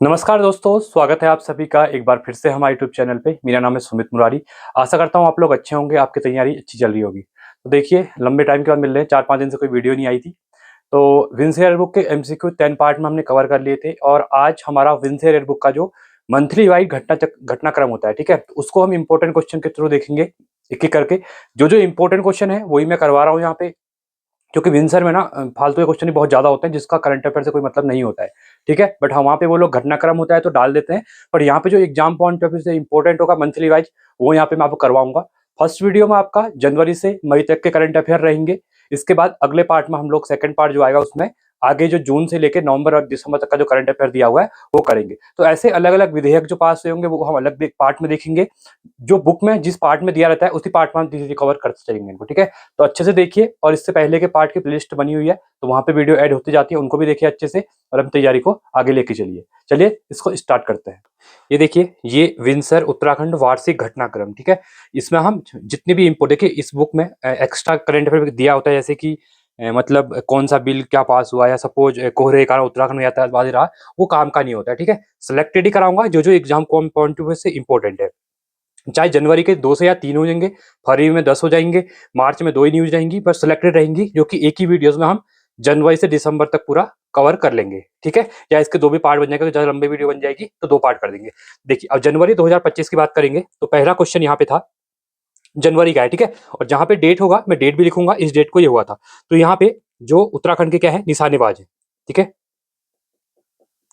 नमस्कार दोस्तों, स्वागत है आप सभी का एक बार फिर से हमारे यूट्यूब चैनल पे। मेरा नाम है सुमित मुरारी। आशा करता हूँ आप लोग अच्छे होंगे, आपकी तैयारी अच्छी चल रही होगी। तो देखिए, लंबे टाइम के बाद मिल रहे हैं, 4-5 दिन से कोई वीडियो नहीं आई थी। तो विंस एयर बुक के एमसीक्यू 10 पार्ट में हमने कवर कर लिए थे और आज हमारा विंस एयर बुक का जो मंथली वाइज घटनाक्रम होता है, ठीक है, तो उसको हम इंपॉर्टेंट क्वेश्चन के थ्रू देखेंगे एक एक करके। जो जो इंपॉर्टेंट क्वेश्चन है वही मैं करवा रहा हूँ यहाँ पे, क्योंकि विंसर में ना फालतू के क्वेश्चन ही बहुत ज़्यादा होते हैं जिसका करंट अफेयर से कोई मतलब नहीं होता है, ठीक है। बट हाँ, वहाँ पे वो लोग घटनाक्रम होता है तो डाल देते हैं, पर यहाँ पे जो एग्जाम पॉइंट ऑफ व्यू से इंपॉर्टेंट होगा मंथली वाइज, वो यहाँ पे मैं आपको करवाऊंगा। फर्स्ट वीडियो में आपका जनवरी से मई तक के करंट अफेयर रहेंगे। इसके बाद अगले पार्ट में हम लोग सेकंड पार्ट जो आएगा उसमें आगे जो जून से लेकर नवंबर और दिसंबर तक का जो करंट अफेयर दिया हुआ है वो करेंगे। तो ऐसे अलग अलग विधेयक जो पास हुए होंगे वो हम अलग पार्ट में देखेंगे। जो बुक में जिस पार्ट में दिया रहता है उसी पार्ट में हम कवर करते चलेंगे इनको, ठीक है। तो अच्छे से देखिए, और इससे पहले के पार्ट की प्लेलिस्ट बनी हुई है तो वहां पे वीडियो ऐड होती जाती है, उनको भी देखिए अच्छे से और अपनी तैयारी को आगे लेके चलिए इसको स्टार्ट करते हैं। ये देखिए, ये विंसर उत्तराखंड वार्षिक घटनाक्रम, ठीक है। इसमें हम जितने भी देखिए, इस बुक में एक्स्ट्रा करंट अफेयर दिया होता है, जैसे कि मतलब कौन सा बिल क्या पास हुआ, या सपोज कोहरे के कारण उत्तराखंड में यातायात रहा, वो काम का नहीं होता है, ठीक है। सिलेक्टेड ही कराऊंगा जो जो एग्जाम पॉइंट ऑफ व्यू से इंपॉर्टेंट है। चाहे जनवरी के 2 से या 3 हो जाएंगे, फरवरी में 10 हो जाएंगे, मार्च में 2 ही न्यूज रहेंगी, पर सिलेक्टेड रहेंगी जो कि एक ही वीडियोस में हम जनवरी से दिसंबर तक पूरा कवर कर लेंगे, ठीक है। या इसके 2 भी पार्ट बन जाएंगे, तो ज़्यादा लंबी वीडियो बन जाएगी तो 2 पार्ट कर देंगे। देखिए, अब जनवरी 2025 की बात करेंगे तो पहला क्वेश्चन यहाँ पे था, जनवरी का है, ठीक है। और जहाँ पे डेट होगा मैं डेट भी लिखूंगा, इस डेट को ये हुआ था। तो यहाँ पे जो उत्तराखंड के क्या है, निशानेबाज है, ठीक है,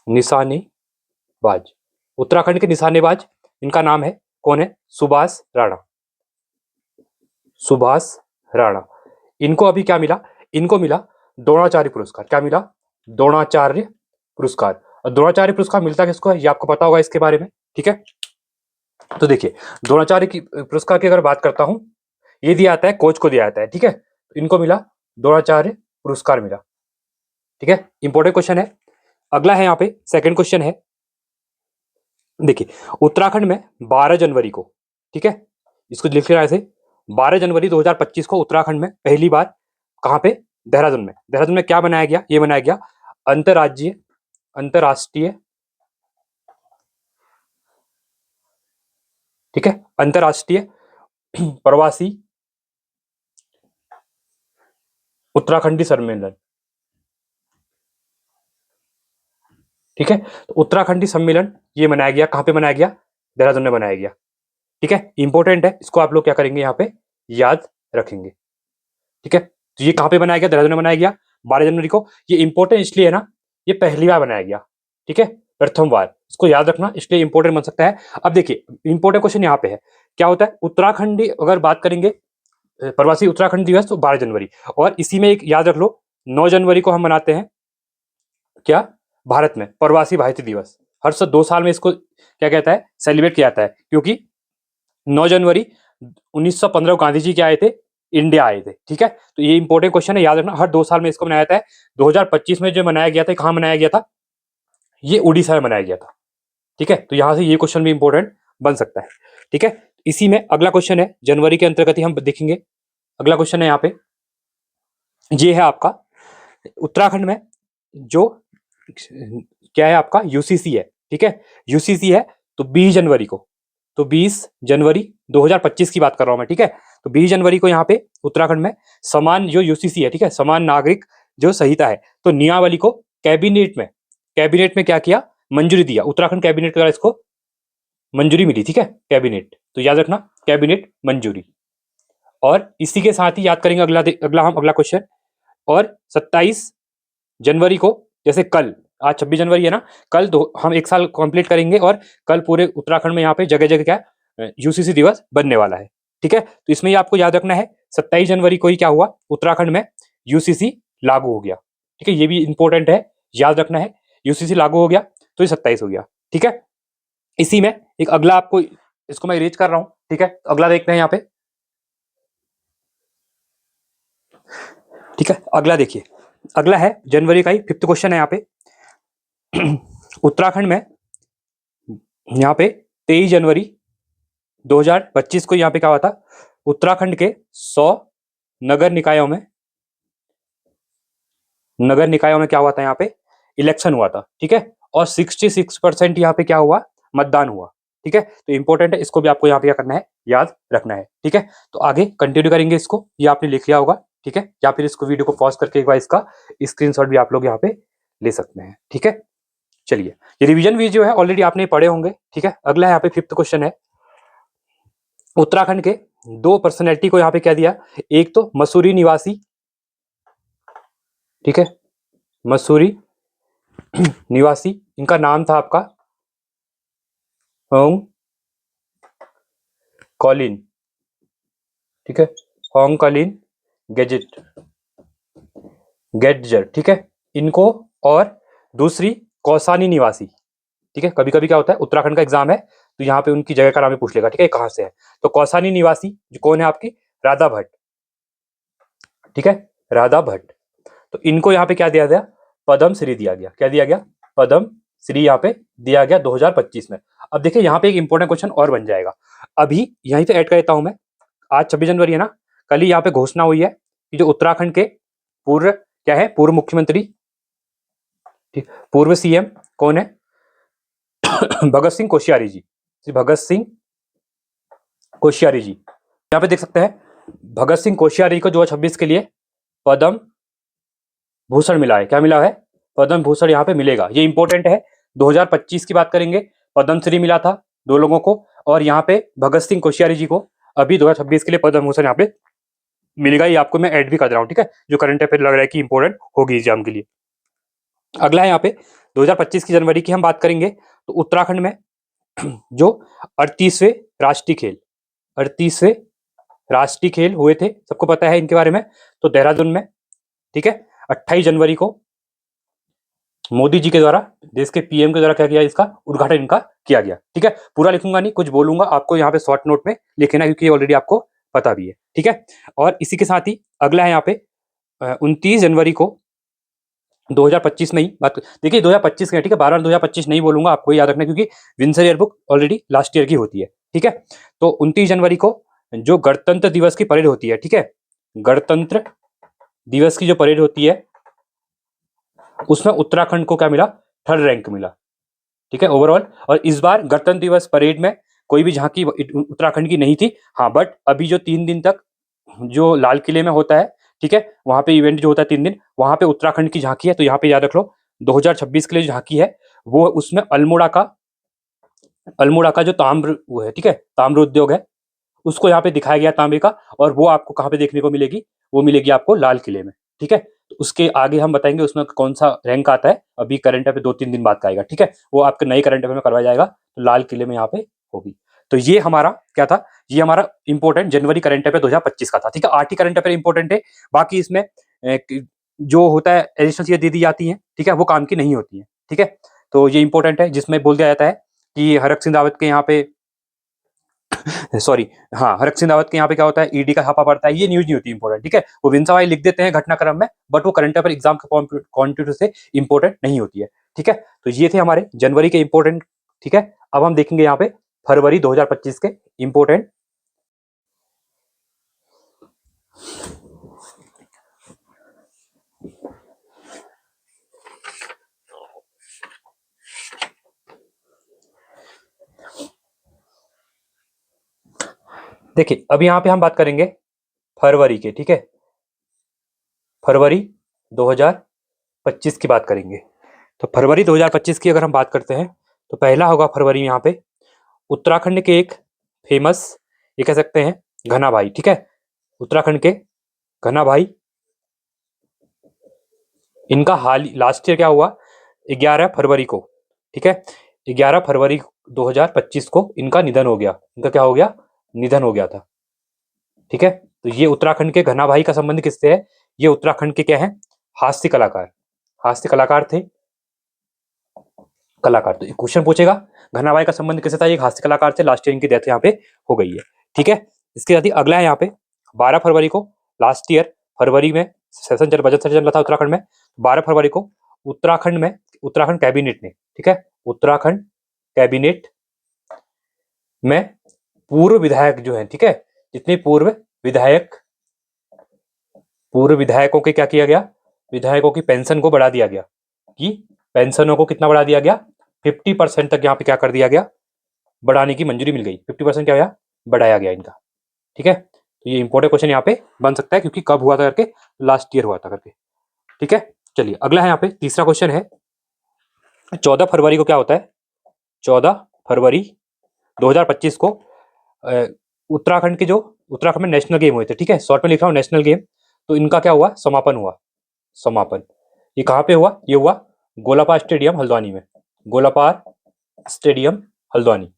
निशानेबाज। उत्तराखंड के निशानेबाज, इनका नाम है, कौन है, सुभाष राणा। सुभाष राणा। इनको अभी क्या मिला, इनको मिला द्रोणाचार्य पुरस्कार। क्या मिला, द्रोणाचार्य पुरस्कार। और द्रोणाचार्य पुरस्कार मिलता किसको है ये आपको पता होगा इसके बारे में, ठीक है। तो देखिए, द्रोणाचार्य की पुरस्कार की अगर बात करता हूं, ये दिया जाता है कोच को दिया जाता है, ठीक है। इनको मिला द्रोणाचार्य पुरस्कार मिला, ठीक है। इंपॉर्टेंट क्वेश्चन है। अगला है यहाँ पे सेकंड क्वेश्चन है, देखिए, उत्तराखंड में 12 जनवरी को, ठीक है, इसको लिख लेना ऐसे, 12 जनवरी 2025 को उत्तराखंड में पहली बार, कहाँ पे, देहरादून में क्या बनाया गया, ये बनाया गया अंतरराष्ट्रीय, ठीक है, अंतरराष्ट्रीय प्रवासी उत्तराखंडी सम्मेलन, ठीक है। तो उत्तराखंडी सम्मेलन ये मनाया गया, कहाँ पे मनाया गया, देहरादून में बनाया गया, ठीक है। इंपॉर्टेंट है, इसको आप लोग क्या करेंगे, यहाँ पे याद रखेंगे, ठीक है। तो ये कहाँ पे बनाया गया, देहरादून में बनाया गया 12 जनवरी को। ये इंपॉर्टेंट इसलिए है ना, ये पहली बार बनाया गया, ठीक है, प्रथम बार, इसको याद रखना, इसलिए इंपॉर्टेंट बन सकता है। अब देखिए, इंपॉर्टेंट क्वेश्चन यहाँ पे है, क्या होता है, उत्तराखंडी अगर बात करेंगे, प्रवासी उत्तराखंड दिवस तो 12 जनवरी, और इसी में एक याद रख लो, 9 जनवरी को हम मनाते हैं क्या, भारत में प्रवासी भारतीय दिवस। हर 2 साल में इसको क्या कहता है, सेलिब्रेट किया जाता है, क्योंकि 9 जनवरी 1915 को गांधी जी क्या आए थे, इंडिया आए थे, ठीक है। तो ये इंपॉर्टेंट क्वेश्चन है, याद रखना, हर 2 साल में इसको मनाया जाता है। 2025 में जो मनाया गया था, कहाँ मनाया गया था, ये उड़ीसा में मनाया गया था, ठीक है। तो यहां से ये क्वेश्चन भी इंपॉर्टेंट बन सकता है, ठीक है। इसी में अगला क्वेश्चन है, जनवरी के अंतर्गत ही हम देखेंगे। अगला क्वेश्चन है यहाँ पे, ये है आपका, उत्तराखंड में जो क्या है आपका, यूसीसी है, ठीक है, यूसीसी है। तो 20 जनवरी को, तो 20 जनवरी 2025 की बात कर रहा हूं मैं, ठीक है। तो 20 जनवरी को यहाँ पे उत्तराखंड में समान जो यूसीसी है, ठीक है, समान नागरिक जो संहिता है, तो नियमावली को कैबिनेट में क्या किया, मंजूरी दिया। उत्तराखंड कैबिनेट द्वारा इसको मंजूरी मिली, ठीक है, कैबिनेट। तो याद रखना, कैबिनेट मंजूरी। और इसी के साथ ही याद करेंगे अगला क्वेश्चन, और 27 जनवरी को, जैसे कल, आज 26 जनवरी है ना, कल हम 1 साल कंप्लीट करेंगे, और कल पूरे उत्तराखंड में यहाँ पे जगह जगह क्या यूसीसी दिवस बनने वाला है, ठीक है। तो इसमें आपको याद रखना है, 27 जनवरी को ही क्या हुआ, उत्तराखंड में यूसीसी लागू हो गया, ठीक है। ये भी इंपॉर्टेंट है, याद रखना है, यूसीसी लागू हो गया तो ये 27 हो गया, ठीक है। इसी में एक अगला आपको, इसको मैं इरेज कर रहा हूं, ठीक है। तो अगला देखते हैं यहाँ पे, ठीक है। अगला देखिए, अगला है जनवरी का ही 5th क्वेश्चन है यहाँ पे। उत्तराखंड में यहाँ पे 23 जनवरी 2025 को यहाँ पे क्या हुआ था, उत्तराखंड के 100 नगर निकायों में क्या हुआ था, यहाँ पे इलेक्शन हुआ था, ठीक है। और 66% यहाँ पे क्या हुआ, मतदान हुआ। ठीक है, तो इंपॉर्टेंट है, इसको भी आपको यहाँ पे क्या करना है, याद रखना है। ठीक है, तो आगे कंटिन्यू करेंगे इसको, ये आपने लिख लिया होगा। ठीक है, या फिर इसको वीडियो को पॉज करके एक बार इसका स्क्रीनशॉट भी आप लोग यहाँ पे ले सकते हैं। ठीक है, चलिए, ये रिवीजन वीडियो है, ऑलरेडी आपने पढ़े होंगे। ठीक है, अगला यहाँ पे 5th क्वेश्चन है, उत्तराखंड के 2 पर्सनैलिटी को यहाँ पे क्या दिया, एक तो मसूरी निवासी, ठीक है, मसूरी निवासी, इनका नाम था आपका होंग कॉलिन। ठीक है, होंग कॉलिन गेटजर। ठीक है, इनको, और दूसरी कौसानी निवासी। ठीक है, कभी कभी क्या होता है, उत्तराखंड का एग्जाम है तो यहाँ पे उनकी जगह का नाम पूछ लेगा। ठीक है, कहाँ से है, तो कौसानी निवासी जो कौन है आपकी, राधा भट्ट। ठीक है, राधा भट्ट, तो इनको यहाँ पे क्या दिया गया, पद्म श्री दिया गया। क्या दिया गया, पद्म श्री यहाँ पे दिया गया 2025 में। अब देखिए यहाँ पे एक इंपॉर्टेंट क्वेश्चन और बन जाएगा, अभी यहीं पे ऐड कर देता हूं मैं। आज 26 जनवरी है ना, कल ही यहाँ पे घोषणा हुई है कि जो उत्तराखंड के पूर्व क्या है, पूर्व मुख्यमंत्री, पूर्व सीएम कौन है, भगत सिंह कोश्यारी जी, भगत सिंह कोश्यारी जी। यहाँ पे देख सकते हैं, भगत सिंह कोश्यारी को 2026 के लिए पद्म भूषण मिला है। क्या मिला है, पद्म भूषण यहाँ पे मिलेगा, ये इंपॉर्टेंट है। 2025 की बात करेंगे, पद्मश्री मिला था 2 लोगों को, और यहाँ पे भगत सिंह कोश्यारी जी को अभी 2026 के लिए पद्म भूषण यहाँ पे मिलेगा। ये आपको मैं ऐड भी कर रहा हूँ। ठीक है, जो करंट अफेयर लग रहा है कि इंपॉर्टेंट होगी एग्जाम के लिए। अगला है यहाँ पे 2025 की जनवरी की हम बात करेंगे, तो उत्तराखंड में जो 38वें राष्ट्रीय खेल, 38वें राष्ट्रीय खेल हुए थे, सबको पता है इनके बारे में, तो देहरादून में। ठीक है, 28 जनवरी को मोदी जी के द्वारा, देश के पीएम के द्वारा क्या किया, इसका उद्घाटन इनका किया गया। ठीक है, पूरा लिखूंगा नहीं, कुछ बोलूंगा, आपको यहाँ पे शॉर्ट नोट में लिखना, क्योंकि ऑलरेडी आपको पता भी है। ठीक है, और इसी के साथ ही अगला है यहाँ पे 29 जनवरी को 2025 में ही बात, देखिए 2025 के, ठीक है, 12 2025 नहीं बोलूंगा, आपको याद रखना, क्योंकि Windsor year book already last year की होती है। ठीक है, तो 29 जनवरी को जो गणतंत्र दिवस की परेड होती है, ठीक है, गणतंत्र दिवस की जो परेड होती है, उसमें उत्तराखंड को क्या मिला, 3rd रैंक मिला। ठीक है, ओवरऑल। और इस बार गणतंत्र दिवस परेड में कोई भी झांकी उत्तराखंड की नहीं थी। हाँ, बट अभी जो 3 दिन तक जो लाल किले में होता है, ठीक है, वहां पे इवेंट जो होता है 3 दिन, वहां पे उत्तराखंड की झांकी है। तो यहाँ पे याद रख लो, 2026 के लिए जो झांकी है, वो उसमें अल्मोड़ा का जो ताम्र वो है, ठीक है, ताम्र उद्योग है, उसको यहाँ पे दिखाया गया तांबे का, और वो आपको कहाँ पे देखने को मिलेगी, वो मिलेगी आपको लाल किले में। ठीक है, तो उसके आगे हम बताएंगे उसमें कौन सा रैंक आता है, अभी करंट अफेयर 2-3 दिन बाद का आएगा। ठीक है, वो आपके नए करंट अफेयर में करवाया जाएगा, तो लाल किले में यहाँ पे होगी। तो ये हमारा क्या था, ये हमारा इंपॉर्टेंट जनवरी करंट अफेयर 2025 का था। ठीक है, 8 ही करंट अफेयर इंपॉर्टेंट है, बाकी इसमें जो होता है एडिशनल चीजें दे दी जाती हैं, ठीक है, वो काम की नहीं होती है। ठीक है, तो ये इंपॉर्टेंट है, जिसमें बोल दिया जाता है कि हरक सिंह रावत के यहाँ पे सॉरी, हाँ, हरक सिंह रावत के यहाँ पे क्या होता है, ईडी का छापा पड़ता है, ये न्यूज नहीं होती इंपॉर्टेंट। ठीक है, वो विंसावाई लिख देते हैं घटनाक्रम में, बट वो करंट अफेयर एग्जाम के क्वांटिटी से इंपॉर्टेंट नहीं होती है। ठीक है, तो ये थे हमारे जनवरी के इंपॉर्टेंट। ठीक है, अब हम देखेंगे यहाँ पे फरवरी 2025 के इंपॉर्टेंट। देखिए, अब यहाँ पे हम बात करेंगे फरवरी के। ठीक है, फरवरी 2025 की बात करेंगे। तो फरवरी 2025 की अगर हम बात करते हैं, तो पहला होगा फरवरी यहाँ पे उत्तराखंड के एक फेमस, ये कह सकते हैं, घना भाई। ठीक है, उत्तराखंड के घना भाई, इनका हाल लास्ट ईयर क्या हुआ, 11 फरवरी को। ठीक है, 11 फरवरी 2025 को इनका निधन हो गया। इनका क्या हो गया, निधन हो गया था। ठीक है, तो ये उत्तराखंड के घना भाई का संबंध किससे है, ये उत्तराखंड के क्या है, हास्य कलाकार, हास्य कलाकार थे, कलाकार। तो क्वेश्चन पूछेगा घना भाई का संबंध किससे था, ये हास्य कलाकार थे, लास्ट ईयर इनकी डेथ यहाँ पे हो गई है। ठीक है, इसके साथ ही अगला है यहाँ पे 12 फरवरी को, लास्ट ईयर फरवरी में सेशन चल बजट सेशन चल रहा था उत्तराखंड में, 12 फरवरी को उत्तराखंड में, उत्तराखंड कैबिनेट ने, ठीक है, उत्तराखंड कैबिनेट में पूर्व विधायक जो है, ठीक है, जितने पूर्व विधायकों के क्या किया गया, विधायकों की पेंशन को बढ़ा दिया गया, कि पेंशनों को कितना बढ़ा दिया गया, 50% तक यहाँ पे क्या कर दिया गया, बढ़ाने की मंजूरी मिल गई। 50% क्या हुआ, बढ़ाया गया इनका। ठीक है, तो ये इंपॉर्टेंट क्वेश्चन यहाँ पे बन सकता है, क्योंकि कब हुआ था करके, लास्ट ईयर हुआ था करके। ठीक है, चलिए अगला है यहाँ पे तीसरा क्वेश्चन है, 14 फरवरी को क्या होता है, 14 फरवरी 2025 को उत्तराखंड के जो उत्तराखंड में नेशनल गेम हुए थे। ठीक है, शॉर्ट में लिख रहा हूँ नेशनल गेम, तो इनका क्या हुआ, समापन हुआ। समापन ये कहाँ पे हुआ, ये हुआ गोलापार स्टेडियम हल्द्वानी में, गोलापार स्टेडियम हल्द्वानी।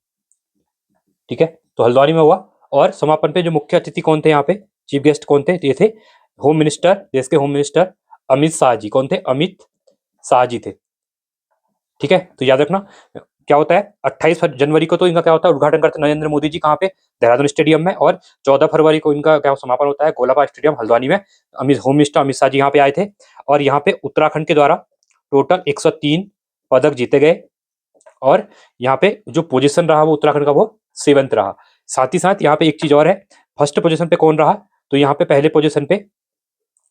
ठीक है, तो हल्द्वानी में हुआ। और समापन पे जो मुख्य अतिथि कौन थे, यहाँ पे चीफ गेस्ट कौन थे, ये थे होम मिनिस्टर, देश के होम मिनिस्टर अमित शाह जी। कौन थे, अमित शाह जी थे। ठीक है, तो याद रखना क्या होता है, 28 जनवरी को तो इनका क्या होता है, उद्घाटन करते नरेंद्र मोदी जी, कहाँ पे, देहरादून स्टेडियम में। और 14 फरवरी को इनका क्या समापन होता है, गोलाबार स्टेडियम हल्द्वानी में। होम मिनिस्टर अमित शाह जी यहाँ पे आए थे, और यहाँ पे उत्तराखंड के द्वारा टोटल 103 पदक जीते गए। और यहाँ पे जो पोजीशन रहा वो उत्तराखंड का, वो 7th रहा। साथ ही साथ यहाँ पे एक चीज और है, फर्स्ट पोजीशन पे कौन रहा, तो यहाँ पे पहले पोजीशन पे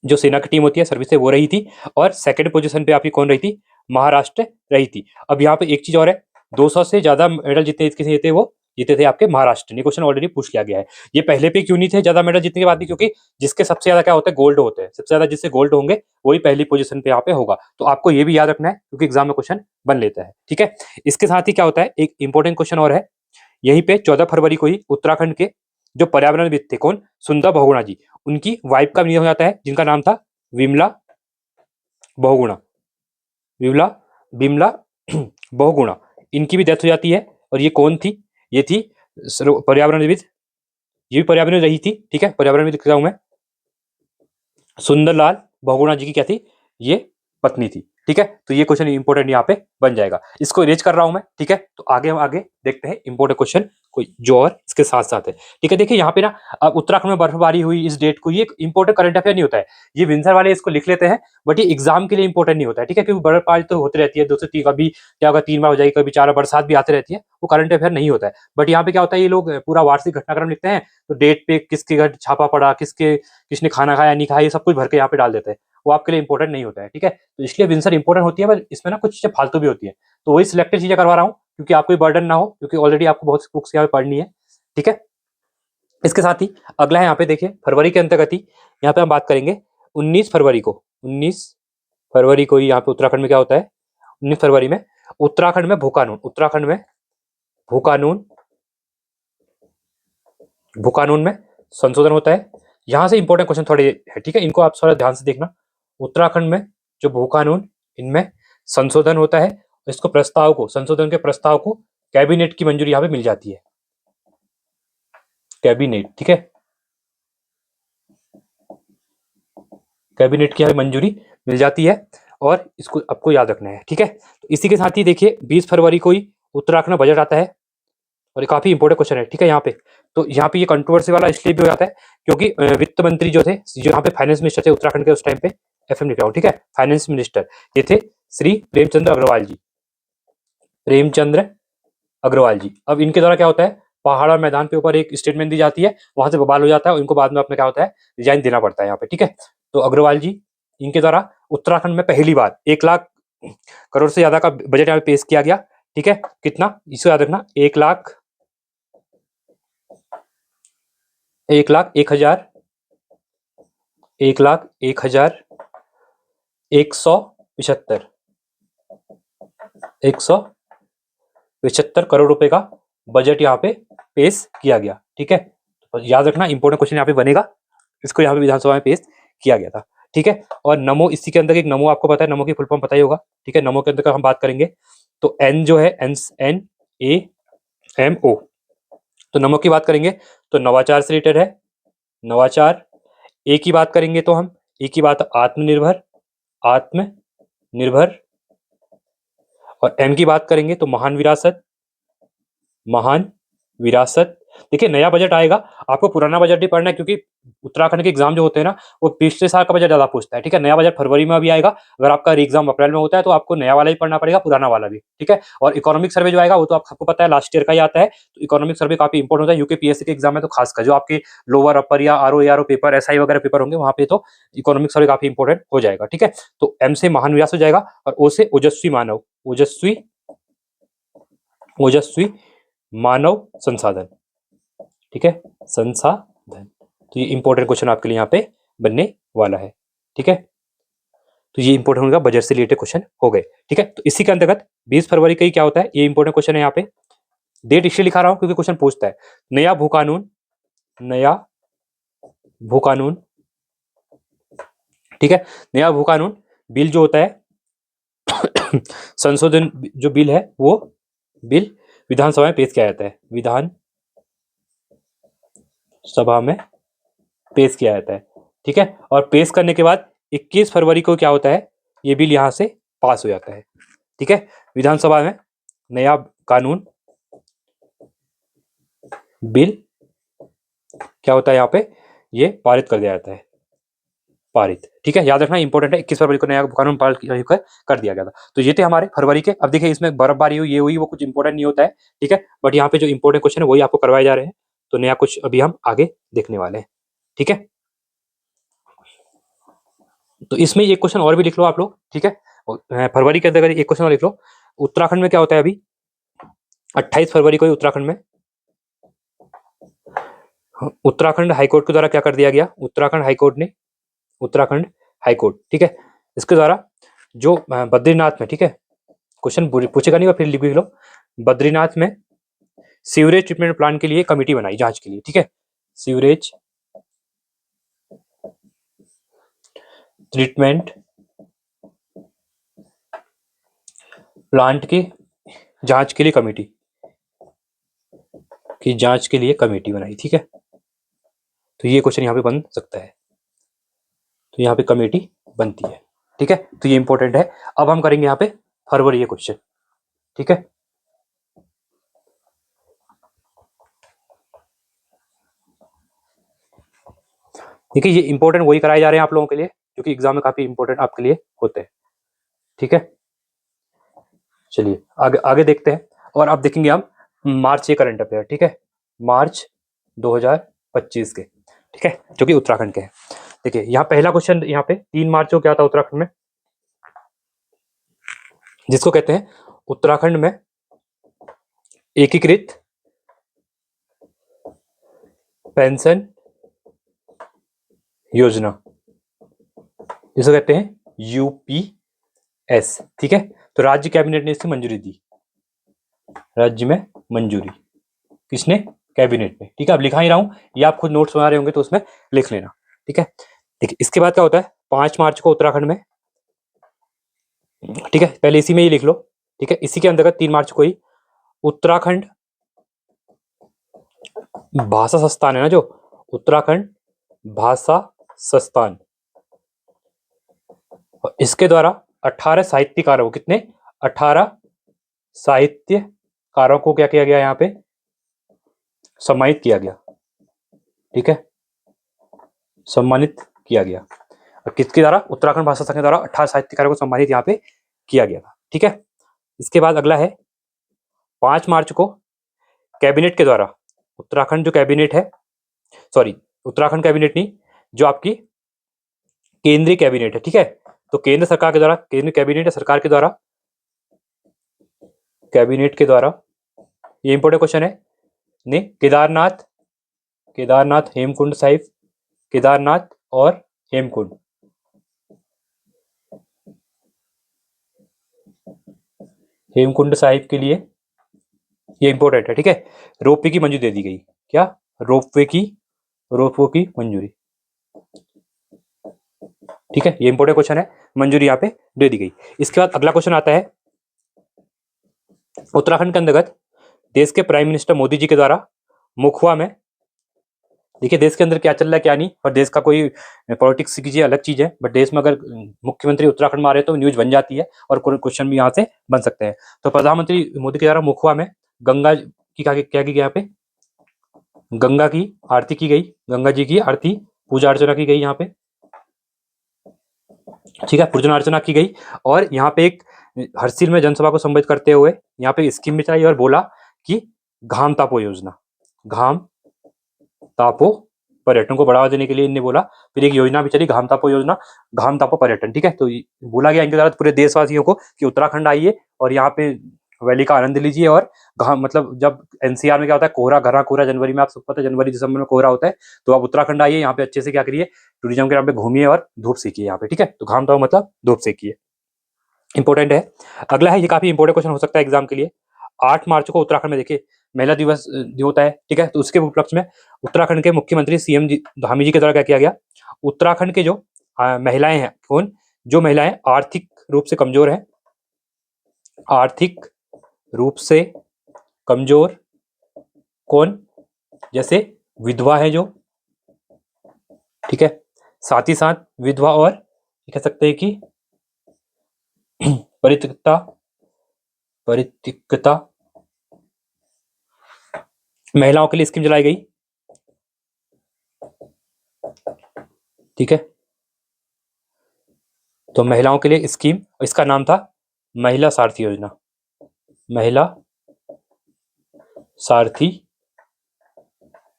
जो सेना की टीम होती है सर्विस से, वो रही थी। और सेकंड पोजीशन पे आपकी कौन रही थी, महाराष्ट्र रही थी। अब यहाँ पे एक चीज और है, 200 से ज्यादा मेडल जीते किसे थे, वो जीते थे आपके महाराष्ट्र ने। क्वेश्चन ऑलरेडी पूछ लिया गया है। ये पहले पे क्यों नहीं थे ज्यादा मेडल जीतने के बाद भी, क्योंकि जिसके सबसे ज्यादा क्या होता है, गोल्ड होते हैं। सबसे ज्यादा जिससे गोल्ड होंगे वही पहली पोजीशन पे यहाँ पे होगा। तो आपको ये भी याद रखना है, क्योंकि एग्जाम में क्वेश्चन बन लेता है। ठीक है, इसके साथ ही क्या होता है, एक इंपॉर्टेंट क्वेश्चन और है, यहीं पे 14 फरवरी को ही उत्तराखंड के जो पर्यावरणविद थे, कौन, सुंदर बहुगुणा जी, उनकी वाइफ का निधन हो जाता है, जिनका नाम था विमला बहुगुणा। विमला बिमला बहुगुणा, इनकी भी डेथ हो जाती है। और ये कौन थी, ये थी पर्यावरणविद, ये भी पर्यावरण रही थी। ठीक है, पर्यावरणविद लिख रहा हूं मैं, सुंदरलाल बहुगुणा जी की क्या थी, ये पत्नी थी। ठीक है, तो ये क्वेश्चन इंपॉर्टेंट यहाँ पे बन जाएगा, इसको इरेज कर रहा हूं मैं। ठीक है, तो आगे हम आगे देखते हैं इंपॉर्टेंट क्वेश्चन कोई जो और इसके साथ साथ है। ठीक है, देखिए यहाँ पे ना, अब उत्तराखंड में बर्फबारी हुई इस डेट को, ये इंपॉर्टेंट करंट अफेयर नहीं होता है। ये विंसर वाले इसको लिख लेते हैं, बट ये एग्जाम के लिए इंपॉर्टेंट नहीं होता है। ठीक है, क्योंकि बर्फबारी तो होती रहती है, 2 से 3, कभी क्या होगा 3 बार हो जाएगी, कभी 4 बार, बरसात भी आती रहती है, वो करंट अफेयर नहीं होता है। बट यहाँ पे क्या होता है, ये लोग पूरा वार्षिक घटनाक्रम लिखते हैं, तो डेट पे किसके घर छापा पड़ा, किसने खाना खाया नहीं खाया, ये सब कुछ भर के यहाँ पे डाल देते हैं। वो आपके लिए इंपॉर्टेंट नहीं होता है। ठीक है, तो इसलिए विंसर इंपॉर्टेंट होती है, पर इसमें ना कुछ चीजें फालतू भी होती है, तो वही सिलेक्टेड चीजें करवा रहा हूँ, क्योंकि आपको बर्डन ना हो, क्योंकि ऑलरेडी आपको बहुत बुक्स यहाँ पे पढ़नी है। ठीक है, इसके साथ ही अगला है यहाँ पे देखिए, फरवरी के अंतर्गत ही यहाँ पे हम बात करेंगे 19 फरवरी को। 19 फरवरी को ही यहाँ पे उत्तराखंड में क्या होता है, 19 फरवरी में उत्तराखंड में भू कानून, उत्तराखंड में भू कानून, भू कानून में संशोधन होता है। यहां से इंपॉर्टेंट क्वेश्चन थोड़े है। ठीक है, इनको आप थोड़ा ध्यान से देखना। उत्तराखंड में जो भू कानून, इनमें संशोधन होता है, इसको प्रस्ताव को, संशोधन के प्रस्ताव को कैबिनेट की मंजूरी यहाँ पे मिल जाती है, कैबिनेट। ठीक है, कैबिनेट की यहाँ मंजूरी मिल जाती है, और इसको आपको याद रखना है। ठीक है, तो इसी के साथ ही देखिए 20 फरवरी को ही उत्तराखंड में बजट आता है, और ये काफी इंपॉर्टेंट क्वेश्चन है। ठीक है, यहाँ पे तो यहाँ पे ये कंट्रोवर्सी वाला इसलिए भी हो जाता है, क्योंकि वित्त मंत्री जो थे, जो यहाँ पे फाइनेंस मिनिस्टर थे उत्तराखंड के उस टाइम पे, FM लिख रहा हूँ। ठीक है, फाइनेंस मिनिस्टर ये थे श्री प्रेमचंद्र अग्रवाल जी, प्रेमचंद्र अग्रवाल जी। अब इनके द्वारा क्या होता है, पहाड़ और मैदान पे ऊपर एक स्टेटमेंट दी जाती है, वहां से बवाल हो जाता है, और इनको बाद में अपने क्या होता है, रिजाइन देना पड़ता है यहाँ पे। ठीक है, तो अग्रवाल जी, इनके द्वारा उत्तराखंड में पहली बार 1 लाख करोड़ से ज्यादा का बजट यहाँ पे पेश किया गया। ठीक है, कितना, इसको याद रखना, 1 लाख 1,01,000 1,01,175 175 करोड़ रुपए का बजट यहाँ पे पेश किया गया। ठीक है, तो याद रखना इंपॉर्टेंट क्वेश्चन यहाँ पे बनेगा, इसको यहाँ पे विधानसभा में पेश किया गया था। ठीक है, और नमो, इसी के अंदर एक नमो, आपको पता है नमो की फुल फॉर्म पता ही होगा। ठीक है, नमो के अंदर हम बात करेंगे, तो एन जो है NAMO, तो नमो की बात करेंगे तो नवाचार से रिलेटेड है, नवाचार। ए की बात करेंगे तो हम, ए की बात आत्मनिर्भर, आत्मनिर्भर। और एम की बात करेंगे तो महान विरासत, महान विरासत। देखिए नया बजट आएगा, आपको पुराना बजट नहीं पढ़ना है, क्योंकि उत्तराखंड के एग्जाम जो होते हैं ना वो पिछले साल का बजट ज्यादा पूछता है। ठीक है, नया बजट फरवरी में भी आएगा। अगर आपका एग्जाम अप्रैल में होता है तो आपको नया वाला ही पढ़ना पड़ेगा, पुराना वाला भी। ठीक है, और इकोनॉमिक सर्वे जो आएगा वो तो आपको पता है लास्ट ईयर का ही आता है, तो इकोनॉमिक सर्वे काफी इंपॉर्टेंट होता है यूकेपीएससी के एग्जाम में, तो खासकर जो आपके लोअर अपर या आरओ पेपर एसआई वगैरह पेपर होंगे वहां पे तो इकोनॉमिक सर्वे काफी इंपॉर्टेंट हो जाएगा। ठीक है, तो एम से महान व्यास हो जाएगा, और ओ से ओजस्वी मानव, ओजस्वी ओजस्वी मानव संसाधन। ठीक है, संसाधन। तो ये इंपॉर्टेंट क्वेश्चन आपके लिए यहाँ पे बनने वाला है। ठीक है, तो ये इंपॉर्टेंट होगा, बजट से रिलेटेड क्वेश्चन हो गए। ठीक है, तो इसी के अंतर्गत 20 फरवरी का ही क्या होता है, ये इंपॉर्टेंट क्वेश्चन है। यहाँ पे डेट इसलिए लिखा रहा हूं क्योंकि क्वेश्चन पूछता है। नया भू कानून, नया भू कानून, ठीक है, नया भू कानून बिल जो होता है संशोधन जो बिल है वो बिल विधानसभा में पेश किया जाता है, विधान सभा में पेश किया जाता है। ठीक है, और पेश करने के बाद 21 फरवरी को क्या होता है, ये बिल यहां से पास हो जाता है। ठीक है, विधानसभा में नया कानून बिल क्या होता है, यहाँ पे ये पारित कर दिया जाता है, पारित। ठीक है, याद रखना इंपॉर्टेंट है, 21 फरवरी को नया कानून पारित कर दिया गया था। तो ये थे हमारे फरवरी के। अब देखिए इसमें बर्फबारी हुई, ये हुई, वो कुछ इंपॉर्टेंट नहीं होता है। ठीक है, बट यहाँ पे जो इंपॉर्टेंट क्वेश्चन है वही आपको करवाए जा रहे हैं, तो नया कुछ अभी हम आगे देखने वाले हैं। ठीक है, तो इसमें एक क्वेश्चन और भी लिख लो आप लोग। ठीक है, फरवरी के अंदर एक क्वेश्चन और लिख लो। उत्तराखंड में क्या होता है अभी 28 फरवरी को ही उत्तराखंड में उत्तराखंड हाईकोर्ट के द्वारा क्या कर दिया गया, उत्तराखंड हाईकोर्ट ने, उत्तराखंड हाईकोर्ट, ठीक है, इसके द्वारा जो बद्रीनाथ में, ठीक है, क्वेश्चन पूछेगा नहीं, फिर लिख लो, बद्रीनाथ में सीवरेज ट्रीटमेंट प्लांट के लिए कमेटी बनाई जांच के लिए। ठीक है, सीवरेज ट्रीटमेंट प्लांट की जांच के लिए कमेटी बनाई। ठीक है, तो ये क्वेश्चन यहाँ पे बन सकता है, तो यहाँ पे कमेटी बनती है। ठीक है, तो ये इंपॉर्टेंट है। अब हम करेंगे यहाँ पे फरवरी ये क्वेश्चन। ठीक है, देखिए ये इंपॉर्टेंट वही कराए जा रहे हैं आप लोगों के लिए, क्योंकि एग्जाम में काफी इंपॉर्टेंट आपके लिए होते हैं। ठीक है, चलिए आगे आगे देखते हैं, और अब देखेंगे हम मार्च के करंट अफेयर। ठीक है, मार्च 2025 के, ठीक है, जो कि उत्तराखंड के हैं। देखिए यहाँ पहला क्वेश्चन, यहाँ पे 3 मार्च को क्या था उत्तराखंड में, जिसको कहते हैं उत्तराखंड में एकीकृत पेंशन योजना, जिसको कहते हैं यूपीएस। ठीक है, तो राज्य कैबिनेट ने इसकी मंजूरी दी, राज्य में मंजूरी किसने, कैबिनेट में। ठीक है, अब लिखा ही रहा हूं, ये आप खुद नोट्स बना रहे होंगे तो उसमें लिख लेना। ठीक है, देखिए इसके बाद क्या होता है 5 मार्च को उत्तराखंड में, ठीक है, पहले इसी में ही लिख लो। ठीक है, इसी के अंतर्गत 3 मार्च को ही उत्तराखंड भाषा संस्थान है ना, जो उत्तराखंड भाषा संस्थान, इसके द्वारा 18 साहित्यकारों को, कितने, 18 साहित्यकारों को क्या किया गया, यहाँ पे सम्मानित किया गया। ठीक है, सम्मानित किया गया, और किसके द्वारा, उत्तराखंड भाषा संघ के द्वारा 18 साहित्यकारों को सम्मानित यहाँ पे किया गया था। ठीक है, इसके बाद अगला है 5 मार्च को कैबिनेट के द्वारा, उत्तराखंड जो कैबिनेट है, सॉरी उत्तराखंड कैबिनेट नहीं, जो आपकी केंद्रीय कैबिनेट है। ठीक है, तो केंद्र सरकार के द्वारा, केंद्रीय कैबिनेट है सरकार के द्वारा, कैबिनेट के द्वारा, ये इंपॉर्टेंट क्वेश्चन है, ने केदारनाथ, केदारनाथ हेमकुंड साहिब, केदारनाथ और हेमकुंड, हेमकुंड साहिब के लिए, ये इंपॉर्टेंट है। ठीक है, रोपवे की मंजूरी दे दी गई, क्या, रोपवे की मंजूरी। ठीक है, ये इंपॉर्टेंट क्वेश्चन है, मंजूरी यहाँ पे दे दी गई। इसके बाद अगला क्वेश्चन आता है, उत्तराखंड के अंतर्गत देश के प्राइम मिनिस्टर मोदी जी के द्वारा मुखवा में, देखिए देश के अंदर क्या चल रहा है क्या नहीं, और देश का कोई पॉलिटिक्स की चीज अलग चीज है, बट देश में अगर मुख्यमंत्री उत्तराखंड में आ रहे तो न्यूज बन जाती है, और क्वेश्चन भी यहाँ से बन सकते हैं। तो प्रधानमंत्री मोदी के द्वारा मुखवा में गंगा की क्या की गया, यहाँ पे गंगा की आरती की गई, गंगा जी की आरती पूजा अर्चना की गई यहाँ पे, ठीक है, पूजा अर्चना की गई। और यहाँ पे एक हरसिल में जनसभा को संबोधित करते हुए यहाँ पे स्कीम भी चलाई और बोला कि घाम तापो योजना, घाम तापो पर्यटन को बढ़ावा देने के लिए इनने बोला। फिर एक योजना भी चली घाम तापो योजना, घाम तापो पर्यटन, ठीक है। तो बोला गया इनके द्वारा पूरे देशवासियों को कि उत्तराखंड आइए और यहाँ पे वैली का आनंद लीजिए। और घाम मतलब जब एनसीआर में क्या होता है, कोहरा, घना कोहरा जनवरी में, आप सबको पता है जनवरी दिसंबर में कोहरा होता है। तो आप उत्तराखंड आइए, यहाँ पे अच्छे से क्या करिए, टूरिज्म के नाम पे घूमिए और धूप सेकिए यहाँ पे, ठीक है। तो घाम तापो मतलब धूप सेकिए, इंपॉर्टेंट है। अगला है, ये काफी इंपॉर्टेंट क्वेश्चन हो सकता है एग्जाम के लिए। 8 मार्च को उत्तराखंड में देखिए महिला दिवस जो होता है, ठीक है। तो उसके उपलक्ष्य में उत्तराखंड के मुख्यमंत्री सीएम धामी जी के द्वारा क्या किया गया, उत्तराखंड के जो महिलाएं हैं, कौन, जो महिलाएं आर्थिक रूप से कमजोर हैं, आर्थिक रूप से कमजोर, कौन, जैसे विधवा है जो, ठीक है, साथ ही साथ विधवा और कह सकते हैं कि परित्यक्ता, परित्यक्ता महिलाओं के लिए स्कीम चलाई गई, ठीक है। तो महिलाओं के लिए स्कीम, इसका नाम था महिला सारथी योजना, महिला सारथी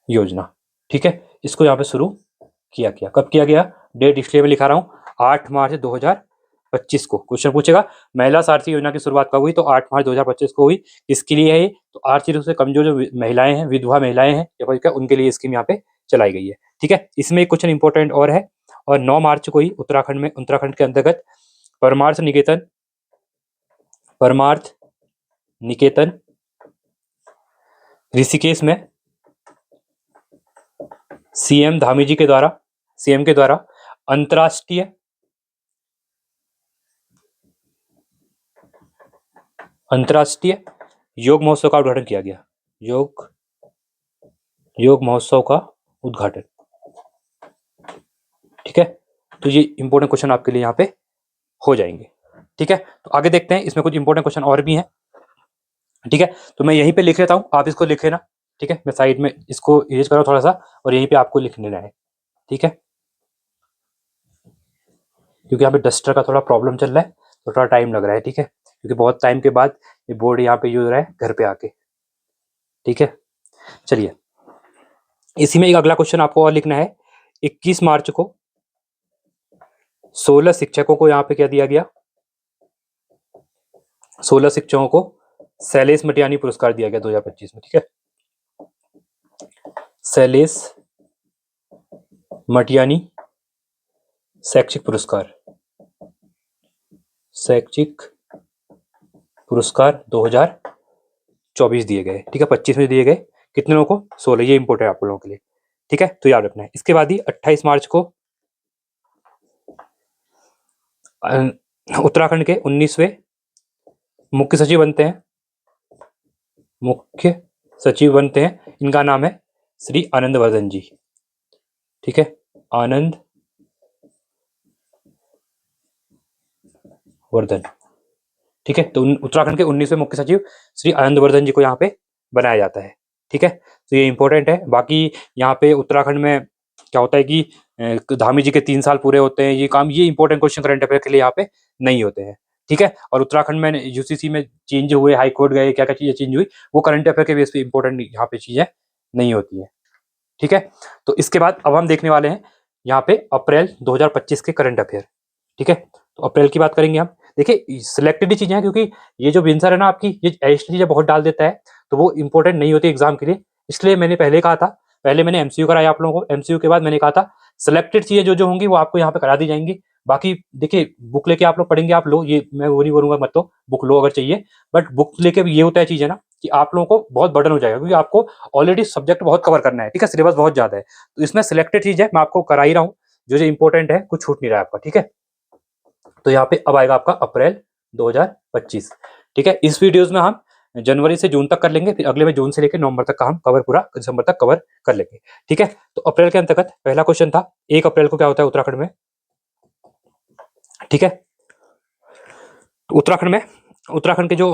योजना, ठीक है। इसको यहाँ पे शुरू किया गया, कब किया गया, डेट इसलिए मैं लिखा रहा हूँ 8 मार्च 2025 को क्वेश्चन पूछेगा महिला सारथी योजना की शुरुआत कब हुई, तो 8 मार्च 2025 को हुई। किसके लिए है ये, तो आर्थिक रूप से कमजोर जो महिलाएं हैं, विधवा महिलाएं हैं या फिर उनके लिए स्कीम यहाँ पे चलाई गई है, ठीक है। इसमें एक क्वेश्चन इंपॉर्टेंट और है, और 9 मार्च को ही उत्तराखंड के अंतर्गत परमार्थ निकेतन, परमार्थ निकेतन ऋषिकेश में सीएम धामी जी के द्वारा, सीएम के द्वारा अंतर्राष्ट्रीय योग महोत्सव का उद्घाटन किया गया, योग महोत्सव का उद्घाटन, ठीक है। तो ये इंपॉर्टेंट क्वेश्चन आपके लिए यहाँ पे हो जाएंगे, ठीक है। तो आगे देखते हैं, इसमें कुछ इंपॉर्टेंट क्वेश्चन और भी हैं, ठीक है। तो मैं यहीं पे लिख लेता हूँ, आप इसको लिख लेना, ठीक है। मैं साइड में इसको इरेज कर रहा हूँ थोड़ा सा, और यहीं पे आपको लिख लेना है, ठीक है, क्योंकि यहाँ पे डस्टर का थोड़ा प्रॉब्लम चल रहा है, तो थोड़ा टाइम लग रहा है, ठीक है, क्योंकि बहुत टाइम के बाद ये बोर्ड यहाँ पे यूज हो रहा है घर पे आके, ठीक है। चलिए, इसी में एक अगला क्वेश्चन आपको और लिखना है। 21 मार्च को 16 शिक्षकों को यहाँ पे क्या दिया गया, 16 शिक्षकों को शैलेश मटियानी पुरस्कार दिया गया 2025 में, ठीक है। शैलेश मटियानी शैक्षिक पुरस्कार, शैक्षिक पुरस्कार 2024 दिए गए, ठीक है। 25 में दिए गए, कितने लोगों को, 16, ये इंपॉर्टेंट है आप लोगों के लिए, ठीक है। तो याद रखना है। इसके बाद ही 28 मार्च को उत्तराखंड के 19वें मुख्य सचिव बनते हैं, मुख्य सचिव बनते हैं, इनका नाम है श्री आनंद वर्धन जी, ठीक है, आनंद वर्धन, ठीक है। तो उत्तराखंड के 19वें मुख्य सचिव श्री आनंद वर्धन जी को यहाँ पे बनाया जाता है, ठीक है। तो ये इंपॉर्टेंट है। बाकी यहाँ पे उत्तराखंड में क्या होता है कि धामी जी के 3 साल पूरे होते हैं, ये काम, ये इंपॉर्टेंट क्वेश्चन करंट अफेयर के लिए यहाँ पे नहीं होते हैं, ठीक है। और उत्तराखंड में यूसीसी में चेंज हुए, हाई कोर्ट गए, क्या क्या चीजें चेंज हुई, वो करंट अफेयर के बेस पे इंपॉर्टेंट यहाँ पे चीजें नहीं होती है, ठीक है। तो इसके बाद अब हम देखने वाले हैं यहाँ पे अप्रैल 2025 के करंट अफेयर, ठीक है। तो अप्रैल की बात करेंगे हम। देखिए सिलेक्टेड चीजें हैं, क्योंकि ये जो आंसर है ना आपकी, ये एडिशनल चीजें बहुत डाल देता है, तो वो इंपॉर्टेंट नहीं होती एग्जाम के लिए। इसलिए मैंने पहले कहा था, पहले मैंने एमसीयू कराया आप लोगों को, एमसीयू के बाद मैंने कहा था सिलेक्टेड चीजें जो जो होंगी वो आपको यहाँ पे करा दी जाएंगी। बाकी देखिए बुक लेके आप लोग पढ़ेंगे, आप लो, ये मैं वो नहीं बोलूंगा मत, तो बुक लो अगर चाहिए, बट बुक लेके ये होता है चीज है ना कि आप लोगों को बहुत बर्डन हो जाएगा, क्योंकि आपको ऑलरेडी सब्जेक्ट बहुत कवर करना है, ठीक है, सिलेबस बहुत ज्यादा है। तो इसमें सिलेक्टेड चीज है, मैं आपको करा ही रहा हूँ, जो जो इंपॉर्टेंट है, कुछ छूट नहीं रहा है आपका, ठीक है। तो यहाँ पे अब आएगा आपका अप्रैल 2025, ठीक है। इस वीडियोस में हम जनवरी से जून तक कर लेंगे, फिर अगले में जून से लेकर नवंबर तक का हम कवर, पूरा दिसंबर तक कवर कर लेंगे, ठीक है। तो अप्रैल के अंतर्गत पहला क्वेश्चन था 1 अप्रैल को क्या होता है उत्तराखंड में, ठीक है। उत्तराखंड में, उत्तराखंड के जो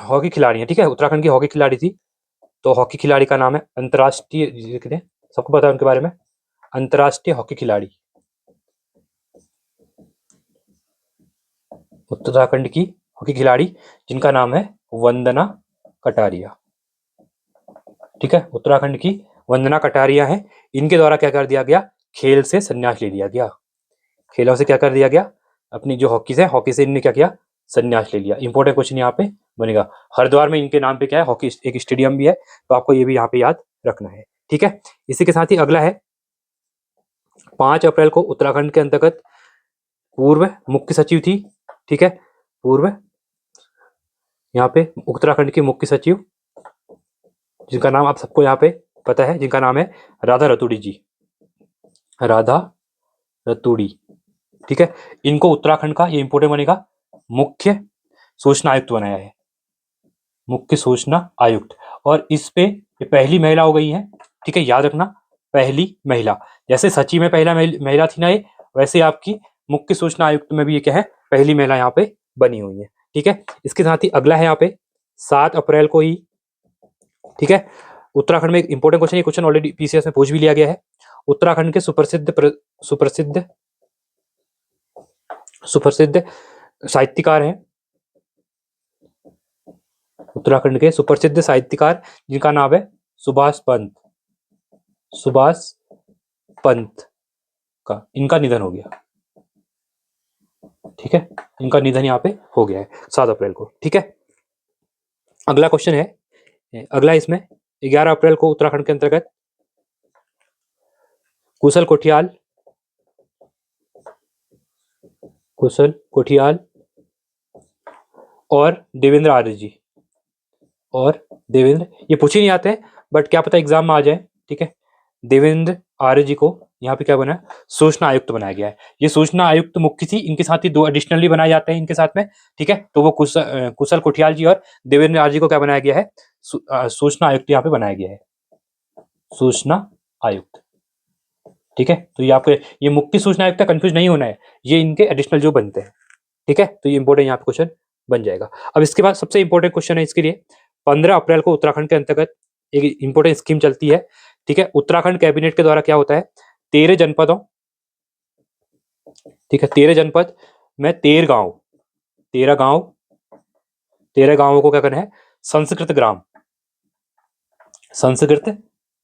हॉकी खिलाड़ी हैं, ठीक है, उत्तराखंड की हॉकी खिलाड़ी थी तो हॉकी खिलाड़ी का नाम है अंतर्राष्ट्रीय, सबको पता है उनके बारे में, अंतर्राष्ट्रीय हॉकी खिलाड़ी, उत्तराखंड की हॉकी खिलाड़ी जिनका नाम है वंदना कटारिया। ठीक है, उत्तराखंड की वंदना कटारिया है। इनके द्वारा क्या कर दिया गया, खेल से संन्यास ले लिया गया। खेलों से क्या कर दिया गया, अपनी जो हॉकी से इन्होंने क्या किया, संन्यास ले लिया। इंपॉर्टेंट क्वेश्चन यहाँ पे बनेगा। हरिद्वार में इनके नाम पे क्या है, हॉकी एक स्टेडियम भी है, तो आपको ये भी यहाँ पे याद रखना है। ठीक है, इसी के साथ ही अगला है 5 अप्रैल को उत्तराखंड के अंतर्गत पूर्व मुख्य सचिव थी। ठीक है, पूर्व यहाँ पे उत्तराखंड की मुख्य सचिव जिनका नाम आप सबको यहाँ पे पता है, जिनका नाम है राधा रतूड़ी जी, राधा रतूड़ी। ठीक है, इनको उत्तराखंड का, ये इंपोर्टेंट बनेगा, मुख्य सूचना आयुक्त बनाया है, मुख्य सूचना आयुक्त। और इस पे ये पहली महिला हो गई है। ठीक है, याद रखना, पहली महिला। जैसे सचिव में पहला महिला थी ना ये, वैसे आपकी मुख्य सूचना आयुक्त में भी ये क्या है, पहली महिला यहाँ पे बनी हुई है। ठीक है, इसके साथ ही अगला है यहाँ पे 7 अप्रैल को ही, ठीक है, उत्तराखंड में एक इंपॉर्टेंट क्वेश्चन, ये क्वेश्चन ऑलरेडी पीसीएस में पूछ भी लिया गया है। उत्तराखंड के सुप्रसिद्ध साहित्यकार हैं, उत्तराखंड के सुप्रसिद्ध साहित्यकार जिनका नाम है सुभाष पंत, सुभाष पंत का इनका निधन हो गया। ठीक है, इनका निधन यहाँ पे हो गया है 7 अप्रैल को। ठीक है, अगला क्वेश्चन है, अगला इसमें 11 अप्रैल को उत्तराखंड के अंतर्गत कुशल कोठियाल और देवेंद्र आर्य जी, और देवेंद्र, ये पूछ ही नहीं आते हैं बट क्या पता एग्जाम में आ जाए। ठीक है, देवेंद्र आर्य जी को यहाँ पे क्या बना है, सूचना आयुक्त बनाया गया है। ये सूचना आयुक्त मुख्य थी, इनके साथ ही 2 एडिशनली बनाए जाते हैं इनके साथ में। ठीक है, तो वो कुशल कोठियाल जी और देवेंद्र आर्य जी को क्या बनाया गया है, सूचना आयुक्त यहाँ पे बनाया गया है, सूचना आयुक्त। ठीक है, तो ये आपके, ये मुख्य सूचना आयुक्त, कंफ्यूज नहीं होना है, ये इनके एडिशनल जो बनते हैं। ठीक है, तो ये इंपॉर्टेंट यहाँ पे क्वेश्चन बन जाएगा। अब इसके बाद सबसे इंपॉर्टेंट क्वेश्चन है इसके लिए, 15 अप्रैल को उत्तराखंड के अंतर्गत एक इंपॉर्टेंट स्कीम चलती है। ठीक है, उत्तराखंड कैबिनेट के द्वारा क्या होता है, 13 जनपदों, ठीक है, 13 जनपद में 13 गांवों को क्या करना है, संस्कृत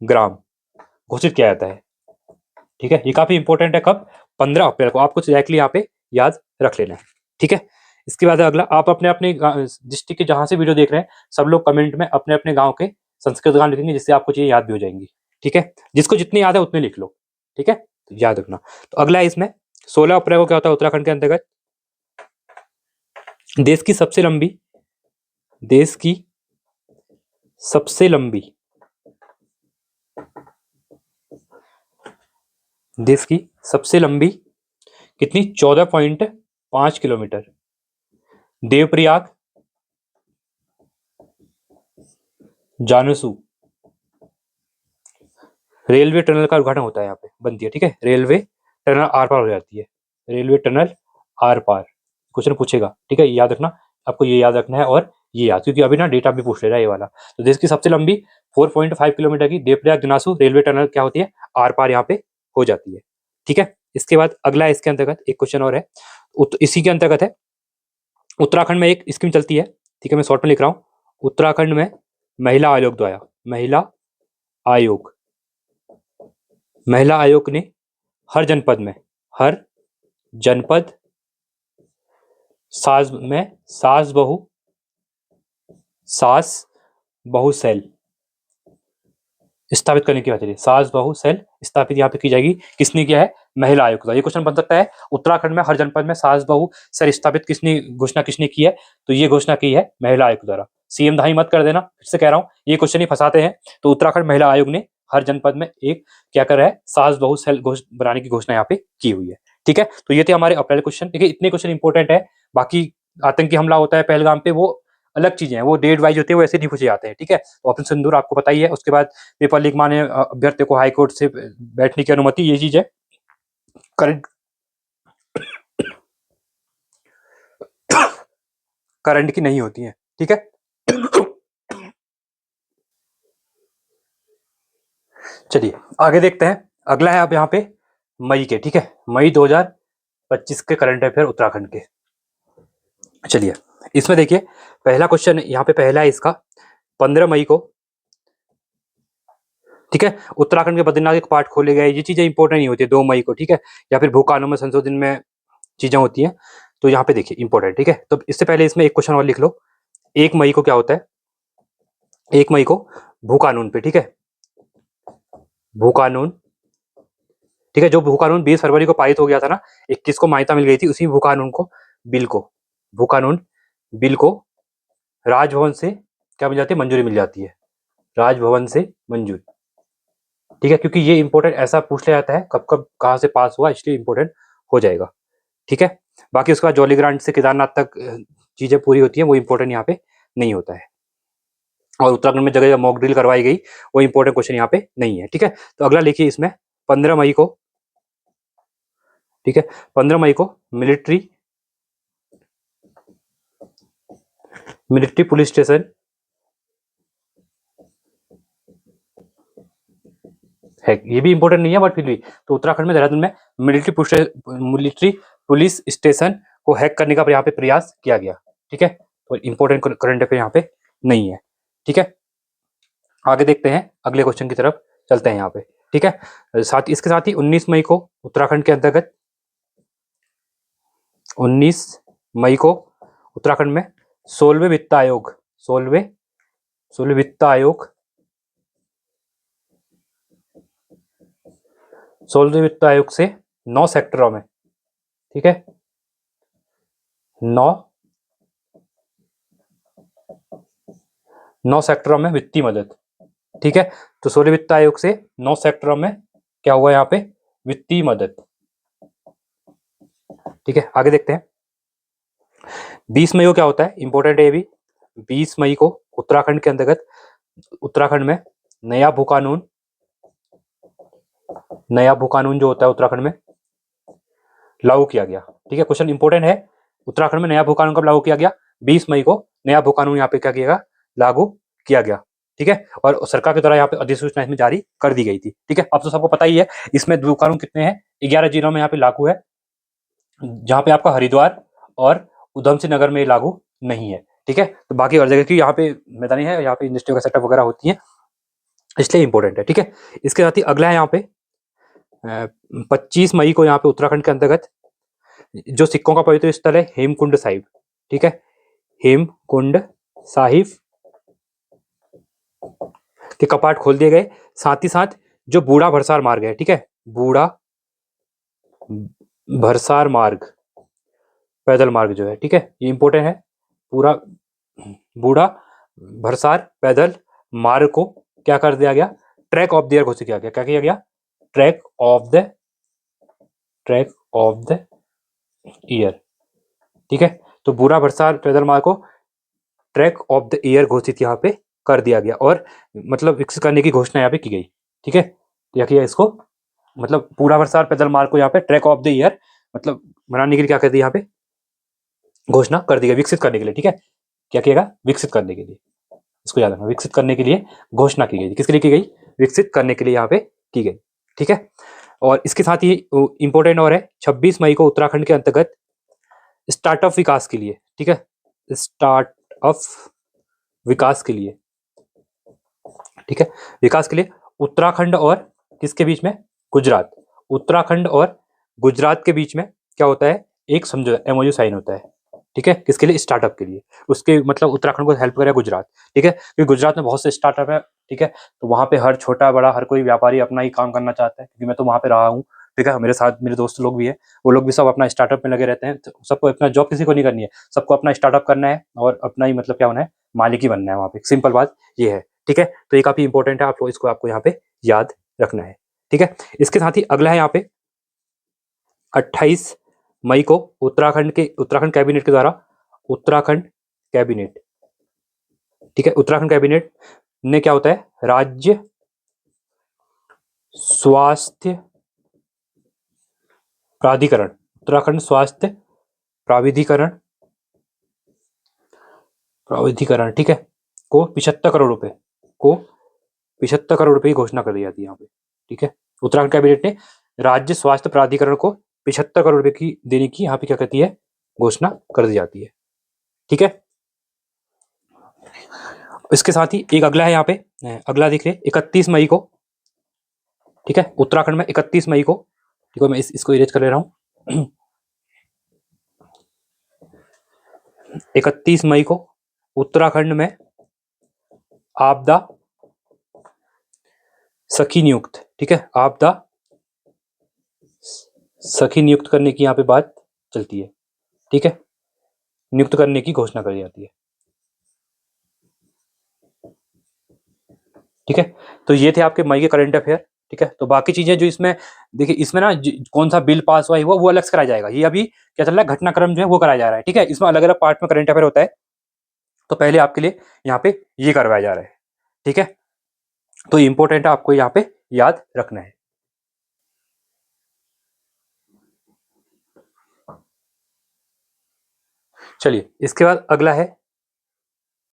ग्राम घोषित किया जाता है। ठीक है, ये काफी इंपॉर्टेंट है, कब, 15 अप्रैल को, आपको डायरेक्टली यहाँ पे याद रख लेना है। ठीक है, इसके बाद अगला, आप अपने अपने डिस्ट्रिक्ट के जहां से वीडियो देख रहे हैं, सब लोग कमेंट में अपने अपने गांव के संस्कृत गान लिखेंगे, जिससे आपको चीजें याद भी हो जाएंगी। ठीक है, जिसको जितने याद है उतने लिख लो। ठीक है, तो याद रखना। तो अगला है इसमें 16 अप्रैल को क्या होता है उत्तराखंड के अंतर्गत, देश की सबसे लंबी कितनी, 14.5 किलोमीटर, देवप्रयाग जानसू रेलवे टनल का उद्घाटन होता है, यहाँ पे बनती है। ठीक है, रेलवे टनल आर पार हो जाती है, रेलवे टनल आर पार, क्वेश्चन पूछेगा। ठीक है, याद रखना, आपको ये याद रखना है, और ये याद, क्योंकि अभी ना डेटा भी पूछ ले रहा है ये वाला। तो देश की सबसे लंबी 4.5 किलोमीटर की देवप्रयाग जनासू रेलवे टनल क्या होती है, आर पार यहाँ पे हो जाती है। ठीक है, इसके बाद अगला है, इसके अंतर्गत एक क्वेश्चन और है, इसी के अंतर्गत है, उत्तराखंड में एक स्कीम चलती है। ठीक है, मैं शॉर्ट में लिख रहा हूँ, उत्तराखंड में महिला आयोग द्वारा, महिला आयोग ने हर जनपद सास बहू सेल स्थापित करने की बात है। सास बहू सेल स्थापित यहाँ पे की जाएगी, किसने किया है, महिला आयोग का। ये क्वेश्चन बन सकता है, उत्तराखंड में हर जनपद में सास बहू सेल स्थापित घोषणा किसने की है, तो ये घोषणा की है महिला आयोग द्वारा। सीएम धाई मत कर देना, फिर से कह रहा हूँ, ये क्वेश्चन ही फंसाते हैं। तो उत्तराखंड महिला आयोग ने हर जनपद में एक क्या कर रहा है, सास बहू सेल बनाने की घोषणा यहाँ पे की हुई है। ठीक है, तो ये थे हमारे अप्रैल क्वेश्चन। देखिए, इतने क्वेश्चन इंपॉर्टेंट है, बाकी आतंकी हमला होता है पहलगाम पे, वो अलग चीजें हैं, वो डेट वाइज होते हैं, वो ऐसे नहीं पूछे जाते हैं। ठीक है, तो ऑपरेशन सिंदूर आपको पता ही है। उसके बाद पेपर लीक माने अभ्यर्थी को हाईकोर्ट से बैठने की अनुमति, ये चीज है। करंट करंट की नहीं होती है। ठीक है, चलिए आगे देखते हैं। अगला है अब यहाँ पे मई के, ठीक है, मई 2025 के करंट अफेयर उत्तराखंड के। चलिए इसमें देखिए पहला क्वेश्चन यहाँ पे पहला है इसका, 15 मई को, ठीक है, उत्तराखंड के बद्रीनाथ के पार्ट खोले गए। ये चीजें इंपॉर्टेंट नहीं होती है 2 मई को, ठीक है, या फिर भू कानून में संशोधन में चीजें होती हैं, तो यहाँ पे देखिए इंपॉर्टेंट, ठीक है। तो इससे पहले इसमें एक क्वेश्चन और लिख लो, 1 मई को क्या होता है, 1 मई को भू कानून पे, ठीक है, भू कानून, ठीक है, जो भू कानून 20 फरवरी को पारित हो गया था ना, 21 को मान्यता मिल गई थी, उसी भू कानून को, बिल को, भू कानून बिल को राजभवन से क्या मिल जाती है, मंजूरी मिल जाती है, राजभवन से मंजूरी, ठीक है, क्योंकि ये इंपॉर्टेंट ऐसा पूछ लिया जाता है कब कब कहाँ से पास हुआ, इसलिए इंपॉर्टेंट हो जाएगा, ठीक है। बाकी उसके बाद जौली ग्रांट से केदारनाथ तक चीजें पूरी होती हैं, वो इंपॉर्टेंट यहाँ पे नहीं होता है। और उत्तराखंड में जगह जगह मॉक ड्रिल करवाई गई, वो इंपॉर्टेंट क्वेश्चन यहाँ पे नहीं है, ठीक है। तो अगला लिखिए इसमें 15 मई को, ठीक है, 15 मई को मिलिट्री पुलिस स्टेशन है, ये भी इंपॉर्टेंट नहीं है बट फिर भी, तो उत्तराखंड में देहरादून में मिलिट्री पुलिस स्टेशन को हैक करने का यहाँ पे प्रयास किया गया, ठीक है, तो इंपॉर्टेंट करंट अफेयर यहाँ पे नहीं है, ठीक है। आगे देखते हैं, अगले क्वेश्चन की तरफ चलते हैं यहाँ पे, ठीक है। साथ इसके साथ ही 19 मई को उत्तराखंड के अंतर्गत, 19 मई को उत्तराखंड में 16वें वित्त आयोग, 16वें वित्त आयोग, 16वें वित्त आयोग से 9 सेक्टरों में, ठीक है, 9 सेक्टरों में वित्तीय मदद, ठीक है। तो 16 वित्त आयोग से 9 सेक्टरों में क्या हुआ यहाँ पे, वित्तीय मदद, ठीक है। आगे देखते हैं 20 मई को क्या होता है, इंपॉर्टेंट है ये भी। 20 मई को उत्तराखंड के अंतर्गत, उत्तराखंड में नया भू कानून, जो होता है उत्तराखंड में लागू किया गया, ठीक है। क्वेश्चन इंपॉर्टेंट है, उत्तराखंड में नया भू कानून कब लागू किया गया, 20 मई को नया भू कानून यहाँ पे क्या किया गया, लागू किया गया, ठीक है। और सरकार के द्वारा यहाँ पे अधिसूचना इसमें जारी कर दी गई थी, ठीक है। अब तो सबको पता ही है इसमें भू कानून कितने हैं, 11 जिलों में यहाँ पे लागू है, जहाँ पे आपका हरिद्वार और उधम सिंह नगर में लागू नहीं है, ठीक है। तो बाकी हर जगह की यहाँ पे मैदानी है, यहाँ पे इंडस्ट्री का सेटअप वगैरह होती है, इसलिए इंपॉर्टेंट है, ठीक है। इसके साथ ही अगला है यहाँ पे 25 मई को यहाँ पे उत्तराखंड के अंतर्गत जो सिक्कों का पवित्र स्थल है हेमकुंड साहिब, ठीक है, हेमकुंड साहिब के कपाट खोल दिए गए। साथ ही साथ जो बूढ़ा भरसार मार्ग है, ठीक है, बूढ़ा भरसार मार्ग, पैदल मार्ग जो है, ठीक है, ये इंपॉर्टेंट है, पूरा बूढ़ा भरसार पैदल मार्ग को क्या कर दिया गया, ट्रैक ऑफ द ईयर घोषित किया गया। क्या किया गया, ट्रैक ऑफ द ईयर, ठीक है। तो बूढ़ा भरसार पैदल मार्ग को ट्रैक ऑफ द ईयर घोषित यहाँ पे कर दिया गया, और मतलब विकसित करने की घोषणा यहाँ पे की गई, ठीक है। क्या किया इसको, मतलब पूरा भरसार पैदल मार्ग को यहाँ पे ट्रैक ऑफ द ईयर मतलब बनाने के लिए क्या कर दिया, यहाँ पे घोषणा कर दी गई, विकसित करने के लिए, ठीक है। क्या किएगा, विकसित करने के लिए, इसको याद रखना, विकसित करने के लिए घोषणा की गई, किसके लिए की गई, विकसित करने के लिए यहाँ पे की गई, ठीक है। और इसके साथ ही इंपॉर्टेंट और है 26 मई को उत्तराखंड के अंतर्गत स्टार्टअप विकास के लिए, ठीक है, स्टार्टअप विकास के लिए, ठीक है, विकास के लिए उत्तराखंड और किसके बीच में, गुजरात, उत्तराखंड और गुजरात के बीच में क्या होता है, एक समझौता एमओयू साइन होता है, ठीक है, किसके लिए, स्टार्टअप के लिए, उसके मतलब उत्तराखंड को हेल्प करेगा गुजरात, ठीक है, क्योंकि गुजरात में बहुत से स्टार्टअप है, ठीक है। तो वहाँ पे हर छोटा बड़ा हर कोई व्यापारी अपना ही काम करना चाहता है, क्योंकि मैं तो वहाँ पे रहा हूँ, ठीक है, मेरे साथ मेरे दोस्त लोग भी है, वो लोग भी सब अपना स्टार्टअप में लगे रहते हैं, तो सबको अपना जॉब किसी को नहीं करनी है, सबको अपना स्टार्टअप करना है और अपना ही मतलब क्या होना है, मालिक ही बनना है वहाँ पे, सिंपल बात ये है, ठीक है। तो ये काफी इंपॉर्टेंट है, आपको इसको आपको यहाँ पे याद रखना है, ठीक है। इसके साथ ही अगला है यहाँ पे 28 मई को उत्तराखंड कैबिनेट के द्वारा, उत्तराखंड कैबिनेट, ठीक है, उत्तराखंड कैबिनेट ने क्या होता है, राज्य स्वास्थ्य प्राधिकरण, उत्तराखंड स्वास्थ्य प्राधिकरण, ठीक है, को 75 करोड़ रुपए को 75 करोड़ रुपए की घोषणा कर दी जाती है यहाँ पे। ठीक है, उत्तराखंड कैबिनेट ने राज्य स्वास्थ्य प्राधिकरण को 75 करोड़ रुपए की देने की यहाँ पे क्या कहती है, घोषणा कर दी जाती है। ठीक है, इसके साथ ही एक अगला है यहाँ पे, अगला देख रहे 31 मई को। ठीक है, उत्तराखंड में 31 मई को, ठीक है, मैं इसको इरेज कर ले रहा हूँ। 31 मई को उत्तराखंड में आपदा सखी नियुक्त, ठीक है, आपदा सखी नियुक्त करने की यहाँ पे बात चलती है। ठीक है, नियुक्त करने की घोषणा कर दी जाती है। ठीक है, तो ये थे आपके मई के करंट अफेयर। ठीक है, तो बाकी चीजें जो इसमें देखिए, इसमें ना कौन सा बिल पास हुआ है वो अलग से कराया जाएगा। ये अभी क्या चल रहा है, घटनाक्रम जो है वो कराया जा रहा है। ठीक है, इसमें अलग अलग पार्ट में करंट अफेयर होता है, तो पहले आपके लिए यहाँ पे ये करवाया जा रहा है। ठीक है, तो इंपॉर्टेंट है, आपको यहाँ पे याद रखना है। चलिए, इसके बाद अगला है